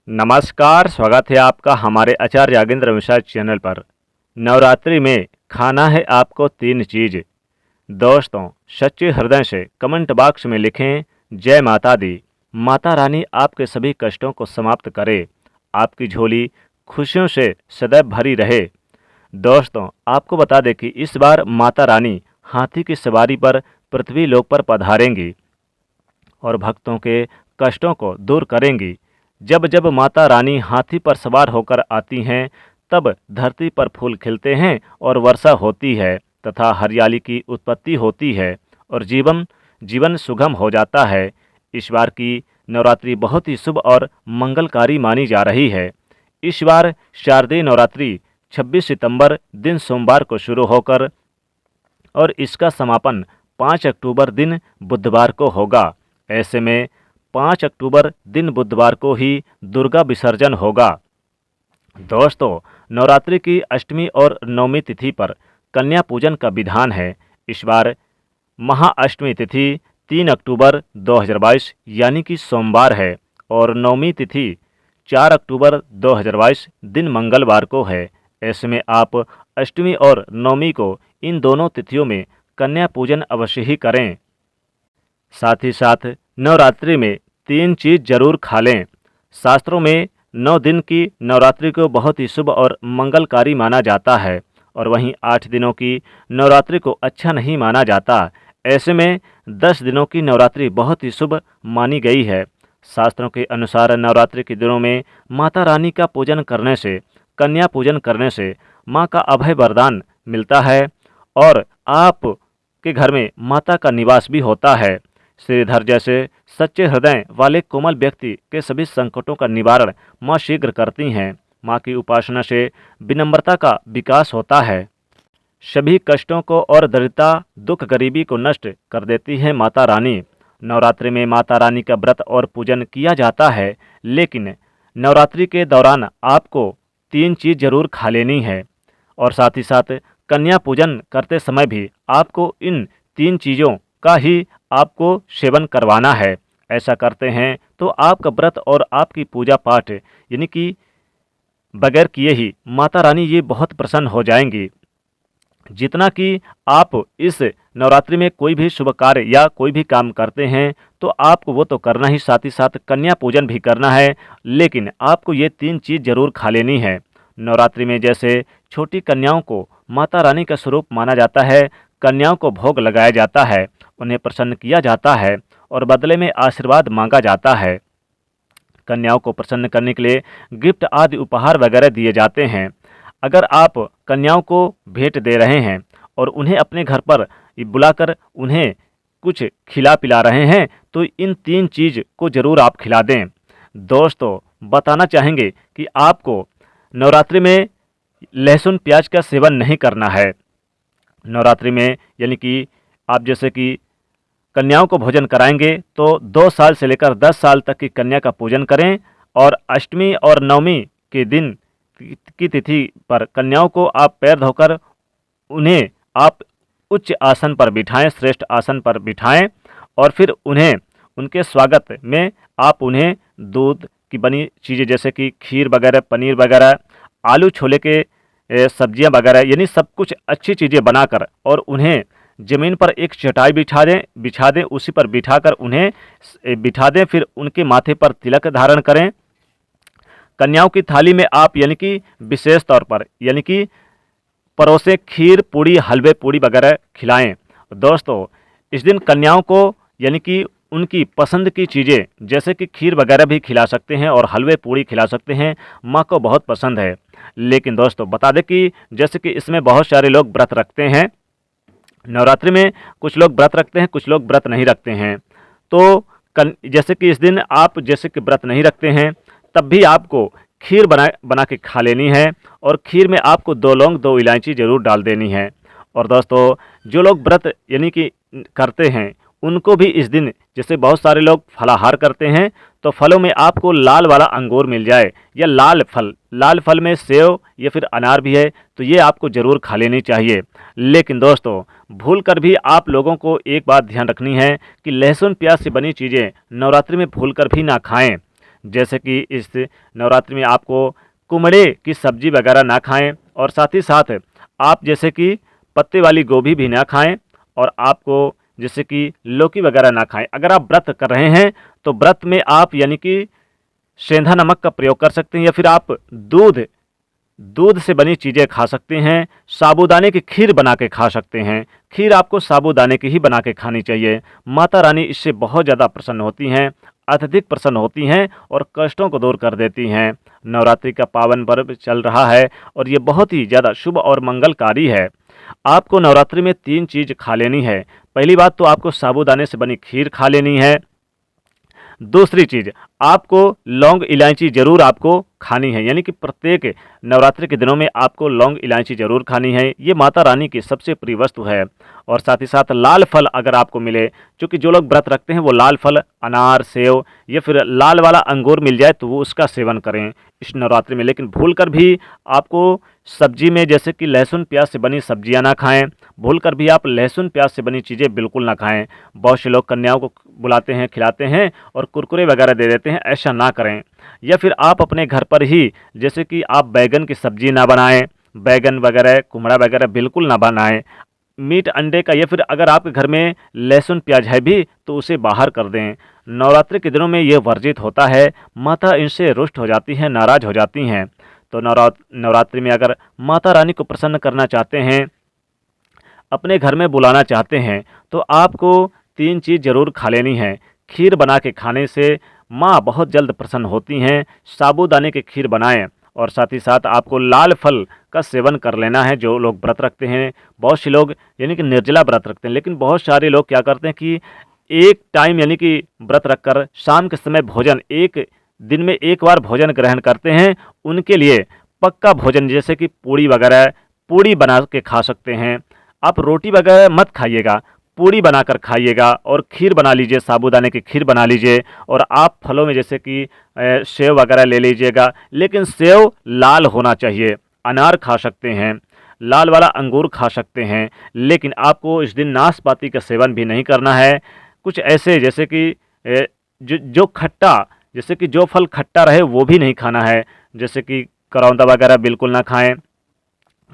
नमस्कार, स्वागत है आपका हमारे आचार्य यागेंद्र मिश्रा चैनल पर। नवरात्रि में खाना है आपको 3 चीज़। दोस्तों, सच्चे हृदय से कमेंट बॉक्स में लिखें जय माता दी। माता रानी आपके सभी कष्टों को समाप्त करे, आपकी झोली खुशियों से सदैव भरी रहे। दोस्तों, आपको बता दें कि इस बार माता रानी हाथी की सवारी पर पृथ्वी लोक पर पधारेंगी और भक्तों के कष्टों को दूर करेंगी। जब जब माता रानी हाथी पर सवार होकर आती हैं, तब धरती पर फूल खिलते हैं और वर्षा होती है तथा हरियाली की उत्पत्ति होती है और जीवन सुगम हो जाता है। इस बार की नवरात्रि बहुत ही शुभ और मंगलकारी मानी जा रही है। इस बार शारदीय नवरात्रि 26 सितंबर दिन सोमवार को शुरू होकर और इसका समापन 5 अक्टूबर दिन बुधवार को होगा। ऐसे में 5 अक्टूबर दिन बुधवार को ही दुर्गा विसर्जन होगा। दोस्तों, नवरात्रि की अष्टमी और नवमी तिथि पर कन्या पूजन का विधान है। इस बार महाअष्टमी तिथि 3 अक्टूबर 2022 यानी कि सोमवार है और नवमी तिथि 4 अक्टूबर 2022 दिन मंगलवार को है। ऐसे में आप अष्टमी और नवमी को इन दोनों तिथियों में कन्या पूजन अवश्य ही करें। साथ ही साथ नवरात्रि में 3 चीज़ जरूर खा लें। शास्त्रों में 9 दिन की नवरात्रि को बहुत ही शुभ और मंगलकारी माना जाता है और वहीं 8 दिनों की नवरात्रि को अच्छा नहीं माना जाता। ऐसे में 10 दिनों की नवरात्रि बहुत ही शुभ मानी गई है। शास्त्रों के अनुसार नवरात्रि के दिनों में माता रानी का पूजन करने से, कन्या पूजन करने से माँ का अभय वरदान मिलता है और आप के घर में माता का निवास भी होता है। श्रीधर जैसे सच्चे हृदय वाले कोमल व्यक्ति के सभी संकटों का निवारण माँ शीघ्र करती हैं। माँ की उपासना से विनम्रता का विकास होता है। सभी कष्टों को और दरिद्रता, दुख, गरीबी को नष्ट कर देती है माता रानी। नवरात्रि में माता रानी का व्रत और पूजन किया जाता है, लेकिन नवरात्रि के दौरान आपको 3 चीज़ जरूर खा लेनी है और साथ ही साथ कन्या पूजन करते समय भी आपको इन 3 चीज़ों का ही आपको सेवन करवाना है। ऐसा करते हैं तो आपका व्रत और आपकी पूजा पाठ यानी कि बगैर किए ही माता रानी ये बहुत प्रसन्न हो जाएंगी। जितना कि आप इस नवरात्रि में कोई भी शुभ कार्य या कोई भी काम करते हैं तो आपको वो तो करना ही, साथ ही साथ कन्या पूजन भी करना है, लेकिन आपको ये 3 चीज़ जरूर खा लेनी है। नवरात्रि में जैसे छोटी कन्याओं को माता रानी का स्वरूप माना जाता है, कन्याओं को भोग लगाया जाता है, उन्हें प्रसन्न किया जाता है और बदले में आशीर्वाद मांगा जाता है। कन्याओं को प्रसन्न करने के लिए गिफ्ट आदि उपहार वगैरह दिए जाते हैं। अगर आप कन्याओं को भेंट दे रहे हैं और उन्हें अपने घर पर बुलाकर उन्हें कुछ खिला पिला रहे हैं तो इन 3 चीज़ को ज़रूर आप खिला दें। दोस्तों, बताना चाहेंगे कि आपको नवरात्रि में लहसुन प्याज का सेवन नहीं करना है। नवरात्रि में यानी कि आप जैसे कि कन्याओं को भोजन कराएंगे तो 2 साल से लेकर 10 साल तक की कन्या का पूजन करें और अष्टमी और नवमी के दिन की तिथि पर कन्याओं को आप पैर धोकर उन्हें आप उच्च आसन पर बिठाएं, श्रेष्ठ आसन पर बिठाएं और फिर उन्हें उनके स्वागत में आप उन्हें दूध की बनी चीज़ें जैसे कि खीर वगैरह, पनीर वगैरह, आलू छोले के सब्जियां वगैरह यानी सब कुछ अच्छी चीज़ें बनाकर और उन्हें ज़मीन पर एक चटाई बिछा दें, उसी पर बिठाकर उन्हें बिठा दें। फिर उनके माथे पर तिलक धारण करें। कन्याओं की थाली में आप यानी कि विशेष तौर पर यानी कि परोसे खीर, पूड़ी, हलवे पूड़ी वगैरह खिलाएं। दोस्तों, इस दिन कन्याओं को यानी कि उनकी पसंद की चीज़ें जैसे कि खीर वगैरह भी खिला सकते हैं और हलवे पूड़ी खिला सकते हैं, माँ को बहुत पसंद है। लेकिन दोस्तों, बता दें कि जैसे कि इसमें बहुत सारे लोग व्रत रखते हैं। नवरात्रि में कुछ लोग व्रत रखते हैं, कुछ लोग व्रत नहीं रखते हैं। तो जैसे कि इस दिन आप जैसे कि व्रत नहीं रखते हैं तब भी आपको खीर बना के खा लेनी है और खीर में आपको 2 लौंग 2 इलायची ज़रूर डाल देनी है। और दोस्तों, जो लोग व्रत यानी कि करते हैं उनको भी इस दिन जैसे बहुत सारे लोग फलाहार करते हैं तो फलों में आपको लाल वाला अंगूर मिल जाए या लाल फल में सेव या फिर अनार भी है तो ये आपको ज़रूर खा लेनी चाहिए। लेकिन दोस्तों, भूल कर भी आप लोगों को एक बात ध्यान रखनी है कि लहसुन प्याज से बनी चीज़ें नवरात्रि में भूल कर भी ना खाएं। जैसे कि इस नवरात्रि में आपको कुमड़े की सब्जी वगैरह ना खाएं, और साथ ही साथ आप जैसे कि पत्ते वाली गोभी भी ना खाएं, और आपको जैसे कि लौकी वगैरह ना खाएं। अगर आप व्रत कर रहे हैं तो व्रत में आप यानी कि सेंधा नमक का प्रयोग कर सकते हैं, या फिर आप दूध से बनी चीज़ें खा सकते हैं। साबूदाने की खीर बना के खा सकते हैं। खीर आपको साबूदाने की ही बना के खानी चाहिए। माता रानी इससे बहुत ज़्यादा प्रसन्न होती हैं, अत्यधिक प्रसन्न होती हैं और कष्टों को दूर कर देती हैं। नवरात्रि का पावन पर्व चल रहा है और ये बहुत ही ज़्यादा शुभ और मंगलकारी है। आपको नवरात्रि में 3 चीज़ खा लेनी है। पहली बात तो आपको साबूदाने से बनी खीर खा लेनी है। दूसरी चीज़, आपको लौंग इलायची ज़रूर आपको खानी है, यानी कि प्रत्येक नवरात्रि के दिनों में आपको लौंग इलायची ज़रूर खानी है। ये माता रानी की सबसे प्रिय वस्तु है। और साथ ही साथ लाल फल अगर आपको मिले, क्योंकि जो लोग व्रत रखते हैं वो लाल फल, अनार, सेव या फिर लाल वाला अंगूर मिल जाए तो वो उसका सेवन करें इस नवरात्रि में। लेकिन भूलकर भी आपको सब्जी में जैसे कि लहसुन प्याज से बनी सब्जियां ना खाएं। भूलकर भी आप लहसुन प्याज से बनी चीज़ें बिल्कुल ना खाएं। बहुत से लोग कन्याओं को बुलाते हैं, खिलाते हैं और कुरकुरे वगैरह दे देते हैं, ऐसा ना करें। या फिर आप अपने घर पर ही जैसे कि आप बैगन की सब्जी ना बनाएं, बैगन वगैरह, कुमड़ा वगैरह बिल्कुल ना बनाएं। मीट अंडे का, या फिर अगर आपके घर में लहसुन प्याज है भी तो उसे बाहर कर दें। नवरात्रि के दिनों में ये वर्जित होता है। माता इनसे रुष्ट हो जाती हैं, नाराज हो जाती हैं। तो नवरात्रि में अगर माता रानी को प्रसन्न करना चाहते हैं, अपने घर में बुलाना चाहते हैं, तो आपको 3 चीज़ ज़रूर खा लेनी है। खीर बना के खाने से माँ बहुत जल्द प्रसन्न होती हैं। साबूदाने की खीर बनाएं, और साथ ही साथ आपको लाल फल का सेवन कर लेना है। जो लोग व्रत रखते हैं, बहुत से लोग यानी कि निर्जला व्रत रखते हैं, लेकिन बहुत सारे लोग क्या करते हैं कि एक टाइम यानी कि व्रत रखकर शाम के समय भोजन, एक दिन में एक बार भोजन ग्रहण करते हैं। उनके लिए पक्का भोजन जैसे कि पूड़ी वगैरह, पूड़ी बना के खा सकते हैं। आप रोटी वगैरह मत खाइएगा, पूड़ी बनाकर खाइएगा और खीर बना लीजिए, साबूदाने की खीर बना लीजिए। और आप फलों में जैसे कि सेव वगैरह ले लीजिएगा, लेकिन सेव लाल होना चाहिए। अनार खा सकते हैं, लाल वाला अंगूर खा सकते हैं, लेकिन आपको इस दिन नाशपाती का सेवन भी नहीं करना है। कुछ ऐसे जैसे कि जो खट्टा, जैसे कि जो फल खट्टा रहे वो भी नहीं खाना है, जैसे कि करौंदा वगैरह बिल्कुल ना खाएं।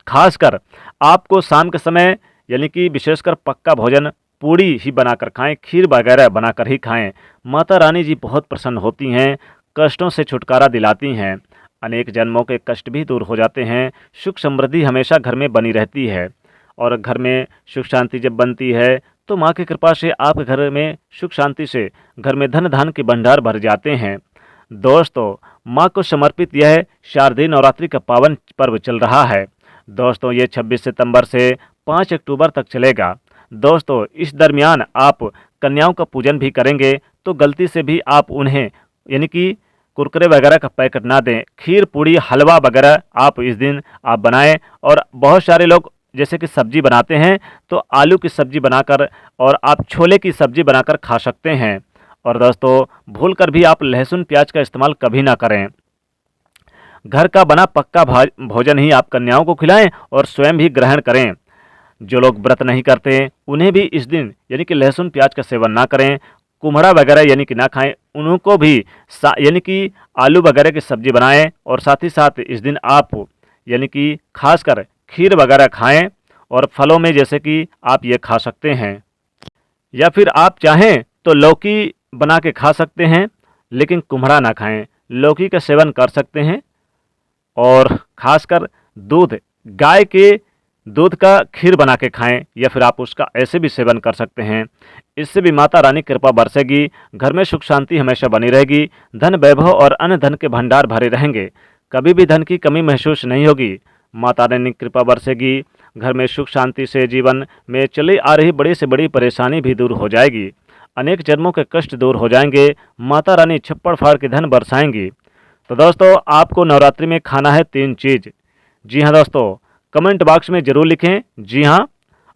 खासकर आपको शाम के समय यानी कि विशेषकर पक्का भोजन पूड़ी ही बनाकर खाएं, खीर वगैरह बनाकर ही खाएं। माता रानी जी बहुत प्रसन्न होती हैं, कष्टों से छुटकारा दिलाती हैं, अनेक जन्मों के कष्ट भी दूर हो जाते हैं। सुख समृद्धि हमेशा घर में बनी रहती है, और घर में सुख शांति जब बनती है तो माँ की कृपा से आप घर में सुख शांति से घर में धन धान के भंडार भर जाते हैं। दोस्तों, माँ को समर्पित यह शारदीय नवरात्रि का पावन पर्व चल रहा है। दोस्तों, ये 26 सितंबर से 5 अक्टूबर तक चलेगा। दोस्तों, इस दरमियान आप कन्याओं का पूजन भी करेंगे तो गलती से भी आप उन्हें यानी कि कुरकुरे वगैरह का पैकेट ना दें। खीर, पूड़ी, हलवा वगैरह आप इस दिन आप बनाएं। और बहुत सारे लोग जैसे कि सब्जी बनाते हैं तो आलू की सब्जी बनाकर, और आप छोले की सब्जी बनाकर खा सकते हैं। और दोस्तों, भूलकर भी आप लहसुन प्याज का इस्तेमाल कभी ना करें। घर का बना पक्का भोजन ही आप कन्याओं को खिलाएं और स्वयं भी ग्रहण करें। जो लोग व्रत नहीं करते उन्हें भी इस दिन यानी कि लहसुन प्याज का सेवन ना करें, कुम्हड़ा वगैरह यानी कि ना खाएं। उनको भी यानी कि आलू वगैरह की सब्जी बनाएं, और साथ ही साथ इस दिन आप यानी कि खासकर खीर वगैरह खाएं। और फलों में जैसे कि आप ये खा सकते हैं, या फिर आप चाहें तो लौकी बना के खा सकते हैं, लेकिन कुम्हड़ा ना खाएं, लौकी का सेवन कर सकते हैं। और खासकर दूध, गाय के दूध का खीर बना के खाएं, या फिर आप उसका ऐसे भी सेवन कर सकते हैं। इससे भी माता रानी कृपा बरसेगी, घर में सुख शांति हमेशा बनी रहेगी, धन वैभव और अन्य धन के भंडार भरे रहेंगे, कभी भी धन की कमी महसूस नहीं होगी। माता रानी कृपा बरसेगी, घर में सुख शांति से जीवन में चली आ रही बड़ी से बड़ी परेशानी भी दूर हो जाएगी, अनेक जन्मों के कष्ट दूर हो जाएंगे। माता रानी छप्पड़ फाड़ के धन बरसाएंगी। तो दोस्तों, आपको नवरात्रि में खाना है 3 चीज़। जी हाँ दोस्तों, कमेंट बॉक्स में ज़रूर लिखें जी हाँ।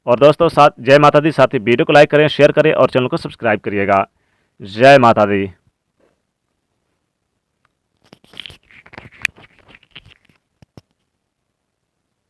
और दोस्तों, साथ जय माता दी। साथ ही वीडियो को लाइक करें, शेयर करें और चैनल को सब्सक्राइब करिएगा। जय माता दी।